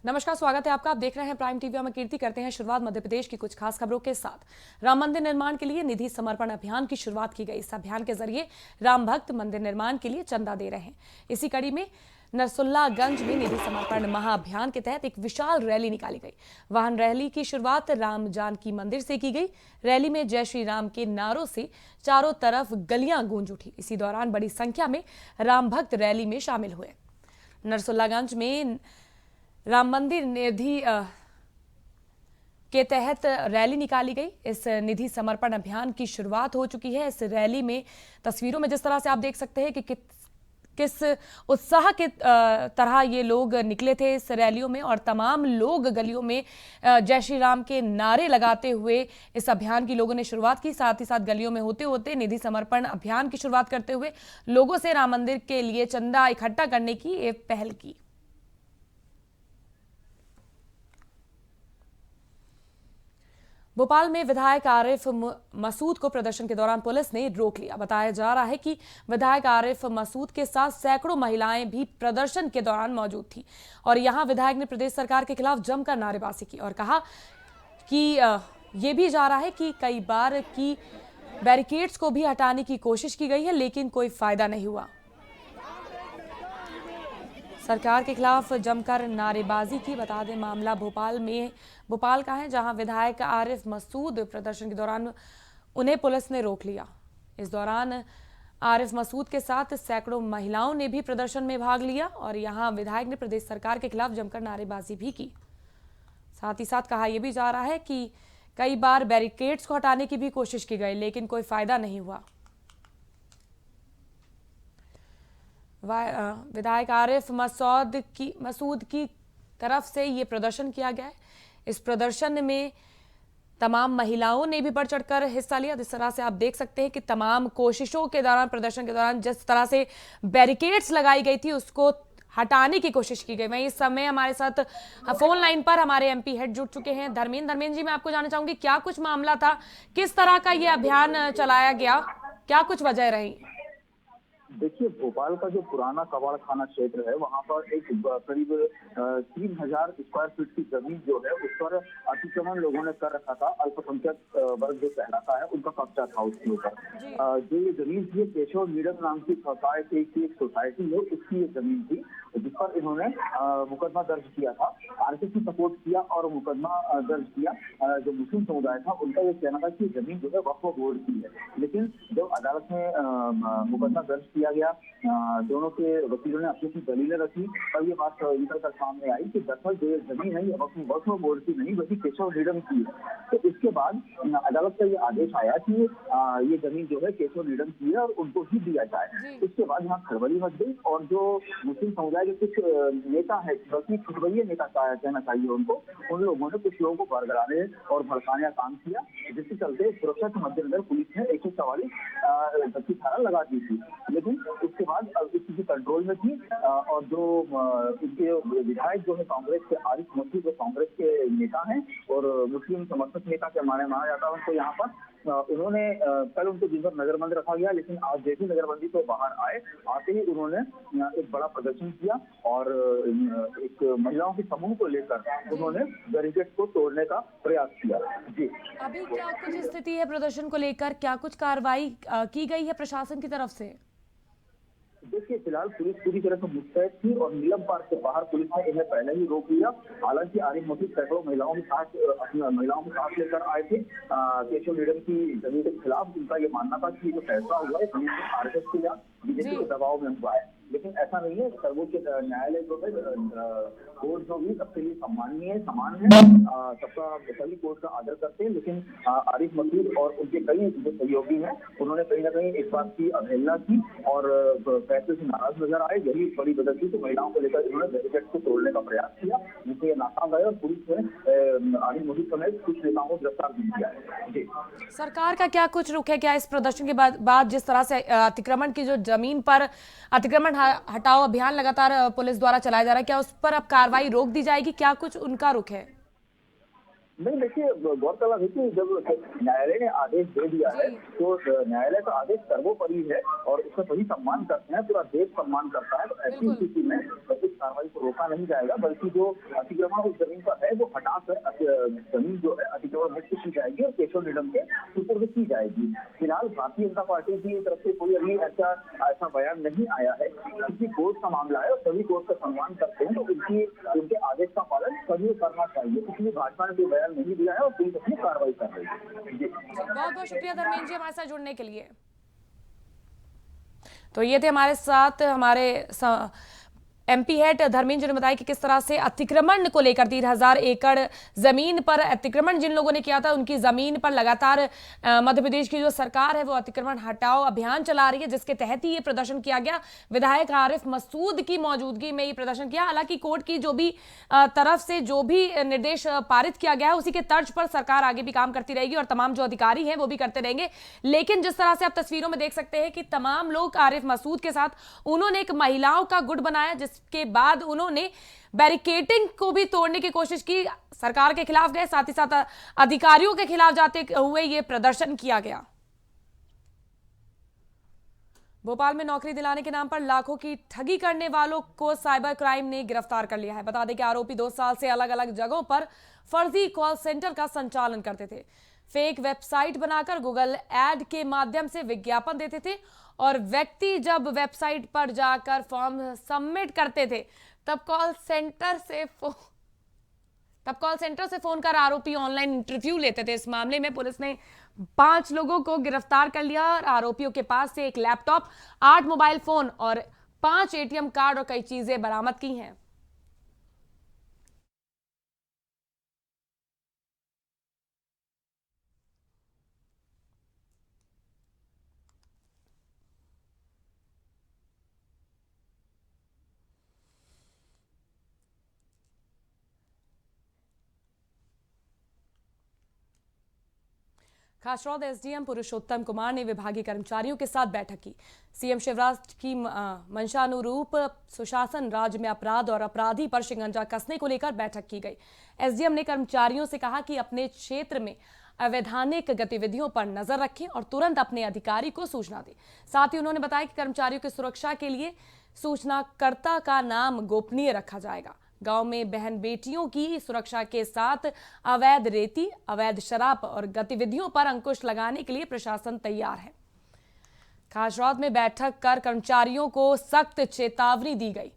नमस्कार, स्वागत है आपका। आप देख रहे हैं प्राइम टीवी। में कीर्ति करते हैं शुरुआत मध्य प्रदेश की कुछ खास खबरों के साथ। राम मंदिर निर्माण के लिए निधि समर्पण अभियान की शुरुआत की गई। इस अभियान के जरिए राम भक्त मंदिर निर्माण के लिए चंदा दे रहे हैं। इसी कड़ी में नरसुल्लागंज में निधि समर्पण महाअभियान के तहत एक विशाल रैली निकाली गई। वाहन रैली की शुरुआत राम जानकी मंदिर से की गई। रैली में जय श्री राम के नारों से चारों तरफ गलियां गूंज उठी। इसी दौरान बड़ी संख्या में राम भक्त रैली में शामिल हुए। नरसुल्लागंज में राम मंदिर निधि के तहत रैली निकाली गई। इस निधि समर्पण अभियान की शुरुआत हो चुकी है। इस रैली में तस्वीरों में जिस तरह से आप देख सकते हैं कि किस उत्साह के तरह ये लोग निकले थे इस रैलियों में, और तमाम लोग गलियों में जय श्री राम के नारे लगाते हुए इस अभियान की लोगों ने शुरुआत की। साथ ही साथ गलियों में होते होते निधि समर्पण अभियान की शुरुआत करते हुए लोगों से राम मंदिर के लिए चंदा इकट्ठा करने की एक पहल की। भोपाल में विधायक आरिफ मसूद को प्रदर्शन के दौरान पुलिस ने रोक लिया। बताया जा रहा है कि विधायक आरिफ मसूद के साथ सैकड़ों महिलाएं भी प्रदर्शन के दौरान मौजूद थी और यहां विधायक ने प्रदेश सरकार के खिलाफ जमकर नारेबाजी की और कहा कि यह भी जा रहा है कि कई बार की बैरिकेड्स को भी हटाने की कोशिश की गई है, लेकिन कोई फायदा नहीं हुआ। सरकार के खिलाफ जमकर नारेबाजी की। बता दें मामला भोपाल का है, जहां विधायक आरिफ मसूद प्रदर्शन के दौरान उन्हें पुलिस ने रोक लिया। इस दौरान आरिफ मसूद के साथ सैकड़ों महिलाओं ने भी प्रदर्शन में भाग लिया और यहां विधायक ने प्रदेश सरकार के खिलाफ जमकर नारेबाजी भी की। साथ ही साथ कहा यह भी जा रहा है कि कई बार बैरिकेड्स को हटाने की भी कोशिश की गई, लेकिन कोई फायदा नहीं हुआ। विधायक आरिफ मसूद की तरफ से ये प्रदर्शन किया गया है। इस प्रदर्शन में तमाम महिलाओं ने भी बढ़ चढ़कर हिस्सा लिया। जिस तरह से आप देख सकते हैं कि तमाम कोशिशों के दौरान, प्रदर्शन के दौरान जिस तरह से बैरिकेड्स लगाई गई थी उसको हटाने की कोशिश की गई। वहीं इस समय हमारे साथ फोन लाइन पर हमारे एमपी हेड जुड़ चुके हैं, धर्मेंद्र जी। मैं आपको जानना चाहूंगी क्या कुछ मामला था, किस तरह का ये अभियान चलाया गया, क्या कुछ वजह रही? देखिए, भोपाल का जो पुराना कबाड़ खाना क्षेत्र है, वहाँ पर एक करीब 3000 स्क्वायर फीट की जमीन जो है उस पर अतिक्रमण लोगों ने कर रखा था। अल्पसंख्यक वर्ग जो कहलाता है उनका कब्जा था उसके ऊपर। जो ये जमीन थी, केशव नीडम नाम की सोसाइटी की एक सोसाइटी है, उसकी ये जमीन थी जिस पर इन्होंने मुकदमा दर्ज किया था। आरएसएस सपोर्ट किया और मुकदमा दर्ज किया। जो मुस्लिम समुदाय था उनका ये कहना था कि जमीन जो है वक्फ बोर्ड की है, लेकिन जब अदालत में मुकदमा दर्ज किया गया, दोनों के वकीलों ने अपनी दलीलें रखी, तब ये बात निकल कर सामने आई कि दरअसल जो जमीन है वक्फ बोर्ड की नहीं बल्कि केशव नीडम की है। तो इसके बाद अदालत का ये आदेश आया कि ये जमीन जो है केशव नीडम की है और उनको ही दिया जाए। इसके बाद यहाँ खलबली मच गई और जो मुस्लिम समुदाय के कुछ नेता है, बल्कि खुशबैये नेता कहना चाहिए उनको, उन लोगों ने कुछ लोगों को बरगलाने और भड़काने का काम किया, जिसके चलते सुरक्षा के मद्देनजर पुलिस ने 144 धारा लगा दी थी। लेकिन उसके बाद स्थिति कंट्रोल में थी और जो इनके विधायक जो है कांग्रेस के आरिफ मसूद जो कांग्रेस के नेता हैं और मुस्लिम समर्थक नेता के माना जाता है उनको, यहाँ पर उन्होंने कल उनको दिन भर नजरबंद रखा गया, लेकिन आज जैसी नजरबंदी तो बाहर आते ही उन्होंने एक बड़ा प्रदर्शन किया और एक महिलाओं के समूह को लेकर उन्होंने बैरिकेड को तोड़ने का प्रयास किया। जी, अभी क्या कुछ स्थिति है प्रदर्शन को लेकर, क्या कुछ कार्रवाई की गई है प्रशासन की तरफ से? देखिए, फिलहाल पुलिस पूरी तरह से मुस्तैद थी और नीलम पार्क के बाहर पुलिस ने इन्हें पहले ही रोक लिया। हालांकि आरिफ मसूद सैकड़ों महिलाओं के साथ लेकर आए थे केशव नीडम की जमीन के खिलाफ। उनका ये मानना था कि जो फैसला हुआ है आरएसएस के या बीजेपी के दबाव में हुआ है, लेकिन ऐसा नहीं है। सर्वोच्च न्यायालय जो है, कोर्ट जो भी सबके लिए सम्माननीय समान है, सबका सभी कोर्ट का आदर करते हैं, लेकिन आरिफ मसूद और उनके कई जो सहयोगी हैं उन्होंने कहीं ना कहीं इस बात की अवहेलना की और फैसले से नाराज नजर आए। यही बड़ी वजह थी। तो महिलाओं को लेकर इन्होंने बैरिकेड को तोड़ने का प्रयास किया, जिससे नाकाम गए और पुलिस ने आरिफ मसूद समेत कुछ नेताओं को गिरफ्तार भी किया है। जी, सरकार का क्या कुछ रुख है? क्या इस प्रदर्शन के बाद जिस तरह से अतिक्रमण की जो जमीन पर अतिक्रमण हटाओ अभियान लगातार पुलिस द्वारा चलाया जा रहा है, क्या उस पर अब कार्रवाई रोक दी जाएगी? क्या कुछ उनका रुख है? नहीं, देखिए गौरतलब है कि जब न्यायालय ने आदेश दे दिया है तो न्यायालय का आदेश सर्वोपरि है और उसका सभी सम्मान करते हैं, पूरा देश सम्मान करता है। तो ऐसी बिल्कुल। स्थिति में इस कार्रवाई को रोका नहीं जाएगा, बल्कि जो अतिक्रमण उस जमीन पर है वो हटाकर जमीन जो है अतिक्रमण मुक्त की जाएगी और केशव निगम के सुपुर्द की जाएगी। फिलहाल भारतीय जनता पार्टी की तरफ से कोई अभी ऐसा बयान नहीं आया है, क्योंकि कोर्ट का मामला है और सभी कोर्ट का सम्मान करते हैं, तो उनके आदेश का पालन सभी करना चाहिए। इसलिए भाजपा ने कोई बयान नहीं दिया है और पुलिस अपनी कार्रवाई कर रही है। जी, बहुत बहुत शुक्रिया धर्मेंद्र जी हमारे साथ जुड़ने के लिए। तो ये थे हमारे साथ हमारे एमपी हेड धर्मेंद्र जी ने बताया कि किस तरह से अतिक्रमण को लेकर 3000 एकड़ जमीन पर अतिक्रमण जिन लोगों ने किया था उनकी जमीन पर लगातार मध्य प्रदेश की जो सरकार है वो अतिक्रमण हटाओ अभियान चला रही है, जिसके तहत ही ये प्रदर्शन किया गया। विधायक आरिफ मसूद की मौजूदगी में ये प्रदर्शन किया। हालांकि कोर्ट की जो भी तरफ से जो भी निर्देश पारित किया गया है उसी के तर्ज पर सरकार आगे भी काम करती रहेगी और तमाम जो अधिकारी हैं वो भी करते रहेंगे। लेकिन जिस तरह से आप तस्वीरों में देख सकते हैं कि तमाम लोग आरिफ मसूद के साथ उन्होंने एक महिलाओं का गुट बनाया, के बाद उन्होंने बैरिकेडिंग को भी तोड़ने की कोशिश की, सरकार के खिलाफ गए, साथ ही साथ अधिकारियों के खिलाफ जाते हुए यह प्रदर्शन किया गया। भोपाल में नौकरी दिलाने के नाम पर लाखों की ठगी करने वालों को साइबर क्राइम ने गिरफ्तार कर लिया है। बता दें कि आरोपी 2 साल से अलग अलग जगहों पर फर्जी कॉल सेंटर का संचालन करते थे। फेक वेबसाइट बनाकर गूगल ऐड के माध्यम से विज्ञापन देते थे और व्यक्ति जब वेबसाइट पर जाकर फॉर्म सबमिट करते थे तब कॉल सेंटर से फोन कर आरोपी ऑनलाइन इंटरव्यू लेते थे। इस मामले में पुलिस ने 5 लोगों को गिरफ्तार कर लिया और आरोपियों के पास से एक लैपटॉप, 8 मोबाइल फोन और 5 एटीएम कार्ड और कई चीजें बरामद की हैं। खासरौद एसडीएम पुरुषोत्तम कुमार ने विभागीय कर्मचारियों के साथ बैठक की। सीएम शिवराज की मंशानुरूप सुशासन राज्य में अपराध और अपराधी पर शिकंजा कसने को लेकर बैठक की गई। एसडीएम ने कर्मचारियों से कहा कि अपने क्षेत्र में अवैधानिक गतिविधियों पर नजर रखें और तुरंत अपने अधिकारी को सूचना दें। साथ ही उन्होंने बताया कि कर्मचारियों की सुरक्षा के लिए सूचनाकर्ता का नाम गोपनीय रखा जाएगा। गांव में बहन बेटियों की सुरक्षा के साथ अवैध रेती, अवैध शराब और गतिविधियों पर अंकुश लगाने के लिए प्रशासन तैयार है। खासरौद में बैठक कर कर्मचारियों को सख्त चेतावनी दी गई,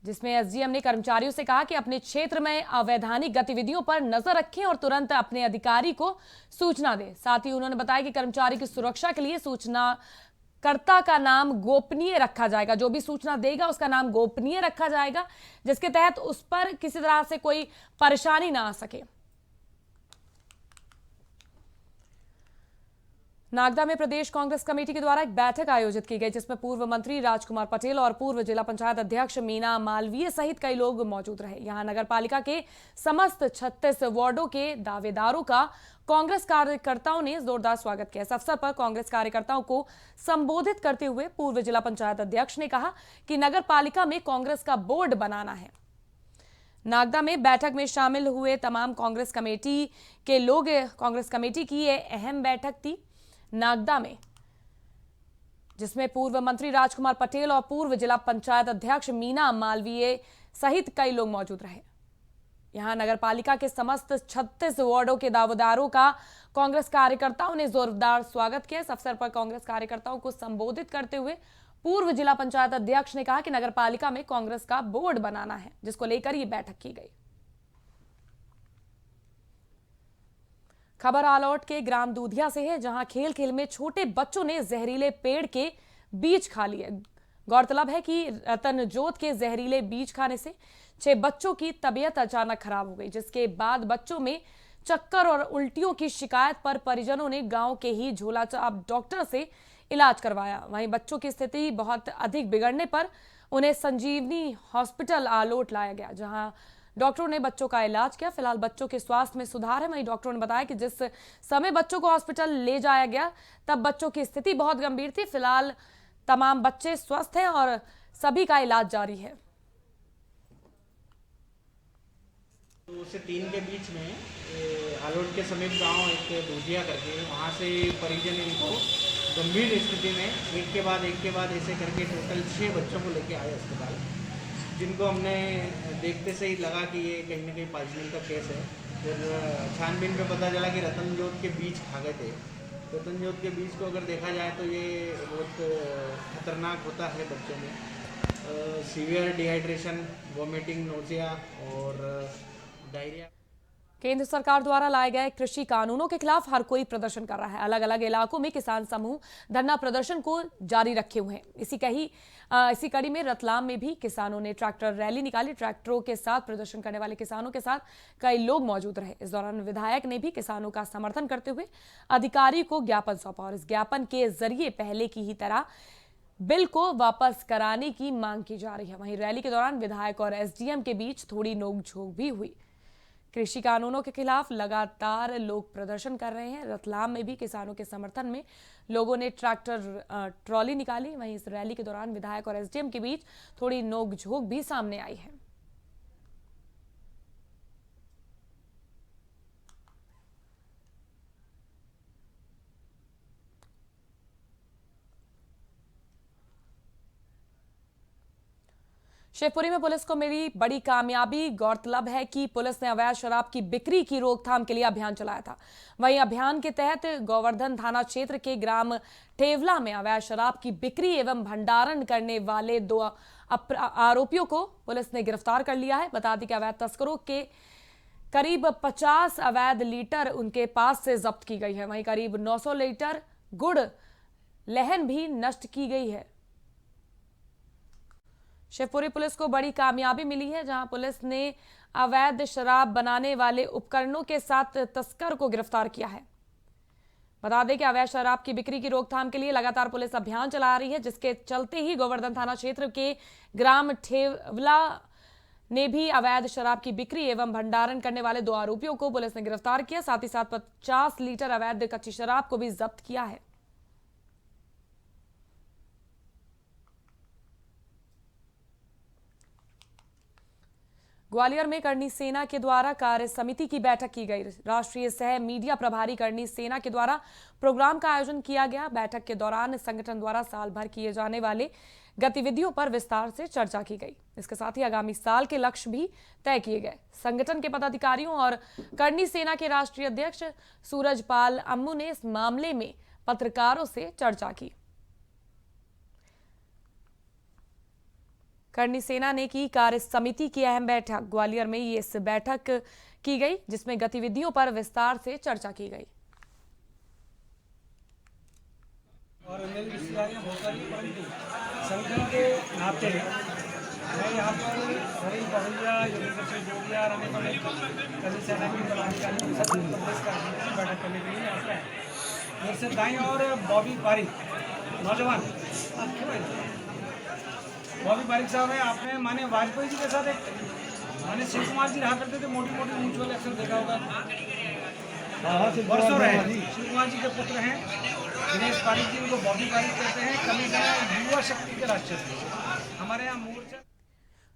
जिसमें एसडीएम ने कर्मचारियों से कहा कि अपने क्षेत्र में अवैधानिक गतिविधियों पर नजर रखें और तुरंत अपने अधिकारी को सूचना दें। साथ ही उन्होंने बताया कि कर्मचारी की सुरक्षा के लिए सूचनाकर्ता का नाम गोपनीय रखा जाएगा। जो भी सूचना देगा उसका नाम गोपनीय रखा जाएगा, जिसके तहत उस पर किसी तरह से कोई परेशानी ना आ सके। नागदा में प्रदेश कांग्रेस कमेटी के द्वारा एक बैठक आयोजित की गई, जिसमें पूर्व मंत्री राजकुमार पटेल और पूर्व जिला पंचायत अध्यक्ष मीना मालवीय सहित कई लोग मौजूद रहे। यहां नगरपालिका के समस्त 36 वार्डों के दावेदारों का कांग्रेस कार्यकर्ताओं ने जोरदार स्वागत किया। इस अवसर पर कांग्रेस कार्यकर्ताओं को संबोधित करते हुए पूर्व जिला पंचायत अध्यक्ष ने कहा कि नगरपालिका में कांग्रेस का बोर्ड बनाना है। नागदा में बैठक में शामिल हुए तमाम कांग्रेस कमेटी के लोग, कांग्रेस कमेटी की यह अहम बैठक थी नागदा में, जिसमें पूर्व मंत्री राजकुमार पटेल और पूर्व जिला पंचायत अध्यक्ष मीना मालवीय सहित कई लोग मौजूद रहे। यहां नगरपालिका के समस्त 36 वार्डों के दावेदारों का कांग्रेस कार्यकर्ताओं ने जोरदार स्वागत किया। इस अवसर पर कांग्रेस कार्यकर्ताओं को संबोधित करते हुए पूर्व जिला पंचायत अध्यक्ष ने कहा कि नगरपालिका में कांग्रेस का बोर्ड बनाना है, जिसको लेकर यह बैठक की गई। खबर आलौट के ग्राम दूधिया से है, जहां खेल खेल में छोटे बच्चों ने जहरीले पेड़ के बीज खा लिए। गौरतलब है कि रतनजोत के जहरीले बीज खाने से 6 बच्चों की तबीयत अचानक खराब हो गई, जिसके बाद बच्चों में चक्कर और उल्टियों की शिकायत पर परिजनों ने गांव के ही झोलाछाप डॉक्टर से इलाज करवाया। वहीं बच्चों की स्थिति बहुत अधिक बिगड़ने पर उन्हें संजीवनी हॉस्पिटल आलोट लाया गया, जहां डॉक्टरों ने बच्चों का इलाज किया। फिलहाल बच्चों के स्वास्थ्य में सुधार है। वहीं डॉक्टरों ने बताया कि जिस समय बच्चों को हॉस्पिटल ले जाया गया तब बच्चों की स्थिति बहुत गंभीर थी। फिलहाल तमाम बच्चे स्वस्थ हैं और सभी का इलाज जारी है। 2 से 3 के बीच में हालोट के समीप गांव एक दूधिया करके, वहां से परिजन इनको गंभीर स्थिति में एक के बाद ऐसे करके टोटल 6 बच्चों को लेके आए अस्पताल, जिनको हमने देखते से ही लगा कि ये कहीं ना कहीं पॉइजनिंग का केस है। फिर छानबीन पे पता चला कि रतनजोत के बीज खा गए थे। रतनजोत के बीज को अगर देखा जाए तो ये बहुत खतरनाक होता है बच्चों में। सीवियर डिहाइड्रेशन, वॉमिटिंग, नोजिया और डायरिया। केंद्र सरकार द्वारा लाए गए कृषि कानूनों के खिलाफ हर कोई प्रदर्शन कर रहा है। अलग अलग इलाकों में किसान समूह धरना प्रदर्शन को जारी रखे हुए हैं। इसी कड़ी में रतलाम में भी किसानों ने ट्रैक्टर रैली निकाली। ट्रैक्टरों के साथ प्रदर्शन करने वाले किसानों के साथ कई लोग मौजूद रहे। इस दौरान विधायक ने भी किसानों का समर्थन करते हुए अधिकारी को ज्ञापन सौंपा और इस ज्ञापन के जरिए पहले की ही तरह बिल को वापस कराने की मांग की जा रही है। वहीं रैली के दौरान विधायक और एसडीएम के बीच थोड़ी नोकझोंक भी हुई। कृषि कानूनों के खिलाफ लगातार लोग प्रदर्शन कर रहे हैं। रतलाम में भी किसानों के समर्थन में लोगों ने ट्रैक्टर ट्रॉली निकाली। वहीं इस रैली के दौरान विधायक और एसडीएम के बीच थोड़ी नोकझोंक भी सामने आई है। शिवपुरी में पुलिस को मिली बड़ी कामयाबी। गौरतलब है कि पुलिस ने अवैध शराब की बिक्री की रोकथाम के लिए अभियान चलाया था। वहीं अभियान के तहत गोवर्धन थाना क्षेत्र के ग्राम ठेवला में अवैध शराब की बिक्री एवं भंडारण करने वाले 2 आरोपियों को पुलिस ने गिरफ्तार कर लिया है। बता दें कि अवैध तस्करों के करीब 50 अवैध लीटर उनके पास से जब्त की गई है। वहीं करीब 900 लीटर गुड़ लहन भी नष्ट की गई है। शिवपुरी पुलिस को बड़ी कामयाबी मिली है, जहां पुलिस ने अवैध शराब बनाने वाले उपकरणों के साथ तस्कर को गिरफ्तार किया है। बता दें कि अवैध शराब की बिक्री की रोकथाम के लिए लगातार पुलिस अभियान चला रही है, जिसके चलते ही गोवर्धन थाना क्षेत्र के ग्राम ठेवला ने भी अवैध शराब की बिक्री एवं भंडारण करने वाले 2 आरोपियों को पुलिस ने गिरफ्तार किया। साथ ही साथ 50 लीटर अवैध कच्ची शराब को भी जब्त किया है। ग्वालियर में करनी सेना के द्वारा कार्य समिति की बैठक की गई। राष्ट्रीय सह मीडिया प्रभारी करनी सेना के द्वारा प्रोग्राम का आयोजन किया गया। बैठक के दौरान संगठन द्वारा साल भर किए जाने वाले गतिविधियों पर विस्तार से चर्चा की गई। इसके साथ ही आगामी साल के लक्ष्य भी तय किए गए। संगठन के पदाधिकारियों और करनी सेना के राष्ट्रीय अध्यक्ष सूरजपाल अम्मू ने इस मामले में पत्रकारों से चर्चा की। करनी सेना ने की कार्य समिति की अहम बैठक। ग्वालियर में ये इस बैठक की गई, जिसमें गतिविधियों पर विस्तार से चर्चा की गई। और मेरी रिश्तेदारियाँ बहुत सारी, परंतु संगठन के नाते मैं यहाँ पर रवि पवैया, योगेंद्र सिंह जोगिया, रमेश अम्बेडकर, करनी सेना के पदाधिकारी के साथ प्रदेश का बैठक करने के लिए यहाँ पर आए। मेरे से दाएं और बॉबी पारिक, नौजवान, आप क्यों आए? बॉबी पारिक साहब है, आपने माने वाजपेयी जी के साथ एक माने शिव कुमार जी रहा करते थे, मोटी मोटी म्यूचुअल अक्सर देखा होगा, वर्षों रहे। शिव कुमार जी के पुत्र हैं दिनेश पारिक जी, उनको बॉबी पारिक कहते हैं। कमी का युवा शक्ति के राष्ट्रीय हमारे यहाँ मोर्चा।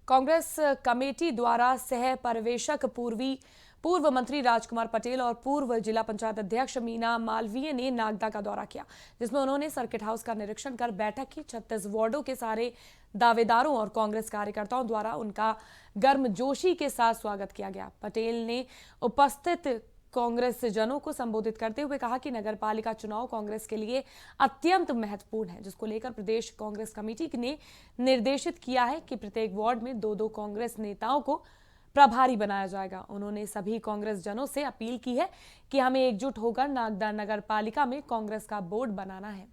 कांग्रेस कमेटी द्वारा सह पर्यवेक्षक पूर्व मंत्री राजकुमार पटेल और पूर्व जिला पंचायत अध्यक्ष मीना मालवीय ने नागदा का दौरा किया, जिसमें उन्होंने सर्किट हाउस का निरीक्षण कर बैठक की। 36 वार्डों के सारे दावेदारों और कांग्रेस कार्यकर्ताओं द्वारा उनका गर्मजोशी के साथ स्वागत किया गया। पटेल ने उपस्थित कांग्रेस जनों को संबोधित करते हुए कहा कि नगरपालिका चुनाव कांग्रेस के लिए अत्यंत महत्वपूर्ण है, जिसको लेकर प्रदेश कांग्रेस कमेटी ने निर्देशित किया है कि प्रत्येक वार्ड में 2-2 कांग्रेस नेताओं को प्रभारी बनाया जाएगा। उन्होंने सभी कांग्रेस जनों से अपील की है कि हमें एकजुट होकर नागदा नगर पालिका में कांग्रेस का बोर्ड बनाना है।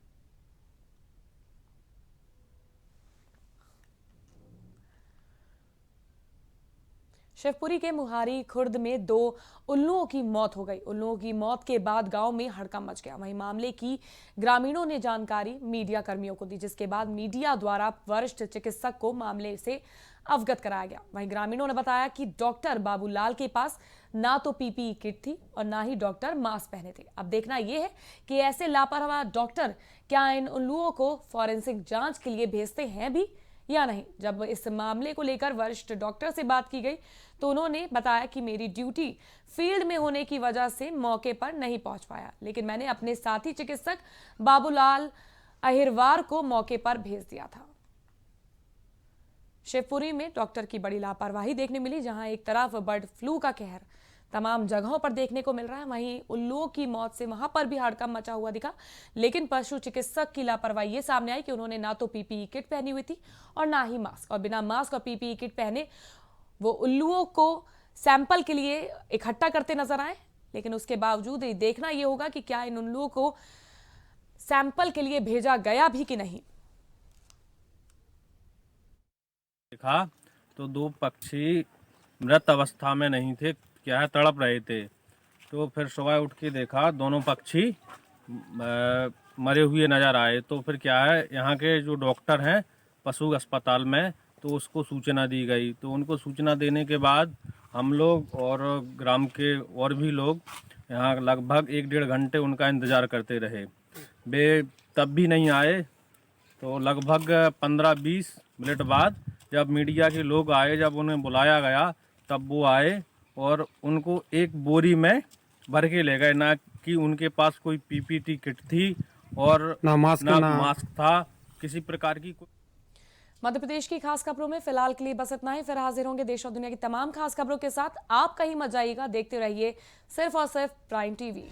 शिवपुरी के मुहारी खुर्द में 2 उल्लुओं की मौत हो गई। उल्लुओं की मौत के बाद गांव में हड़कंप मच गया। वहीं मामले की ग्रामीणों ने जानकारी मीडिया कर्मियों को दी, जिसके बाद मीडिया द्वारा वरिष्ठ चिकित्सक को मामले से अवगत कराया गया। वहीं ग्रामीणों ने बताया कि डॉक्टर बाबूलाल के पास ना तो पीपीई किट थी और ना ही डॉक्टर मास्क पहने थे। अब देखना यह है कि ऐसे लापरवाह डॉक्टर क्या इन उल्लुओं को फॉरेंसिक जांच के लिए भेजते हैं भी या नहीं। जब इस मामले को लेकर वरिष्ठ डॉक्टर से बात की गई तो उन्होंने बताया कि मेरी ड्यूटी फील्ड में होने की वजह से मौके पर नहीं पहुंच पाया, लेकिन मैंने अपने साथी चिकित्सक बाबूलाल अहिरवार को मौके पर भेज दिया था। शिवपुरी में डॉक्टर की बड़ी लापरवाही देखने मिली, जहां एक तरफ बर्ड फ्लू का कहर तमाम जगहों पर देखने को मिल रहा है, वहीं उल्लुओं की मौत से वहां पर भी हड़कंप मचा हुआ दिखा। लेकिन पशु चिकित्सक की लापरवाही ये सामने आई कि उन्होंने ना तो पीपीई किट पहनी हुई थी और ना ही मास्क, और बिना मास्क और पीपीई किट पहने वो उल्लुओं को सैंपल के लिए इकट्ठा करते नजर आए। लेकिन उसके बावजूद देखना यह होगा कि क्या इन उल्लुओं को सैंपल के लिए भेजा गया भी कि नहीं। देखा तो 2 पक्षी मृत अवस्था में नहीं थे, क्या है तड़प रहे थे। तो फिर सुबह उठ के देखा दोनों पक्षी मरे हुए नज़र आए। तो फिर क्या है, यहाँ के जो डॉक्टर हैं पशु अस्पताल में, तो उसको सूचना दी गई। तो उनको सूचना देने के बाद हम लोग और ग्राम के और भी लोग यहाँ लगभग 1-1.5 घंटे उनका इंतज़ार करते रहे। वे तब भी नहीं आए। तो लगभग 15-20 मिनट बाद जब मीडिया के लोग आए, जब उन्हें बुलाया गया, तब वो आए और उनको एक बोरी में भर के ले गए। ना कि उनके पास कोई पीपीटी किट थी और ना मास्क था, किसी प्रकार की। मध्य प्रदेश की खास खबरों में फिलहाल के लिए बस इतना ही। फिर हाजिर होंगे देश और दुनिया की तमाम खास खबरों के साथ। आप कहीं मत जाइएगा, देखते रहिए सिर्फ और सिर्फ प्राइम टीवी।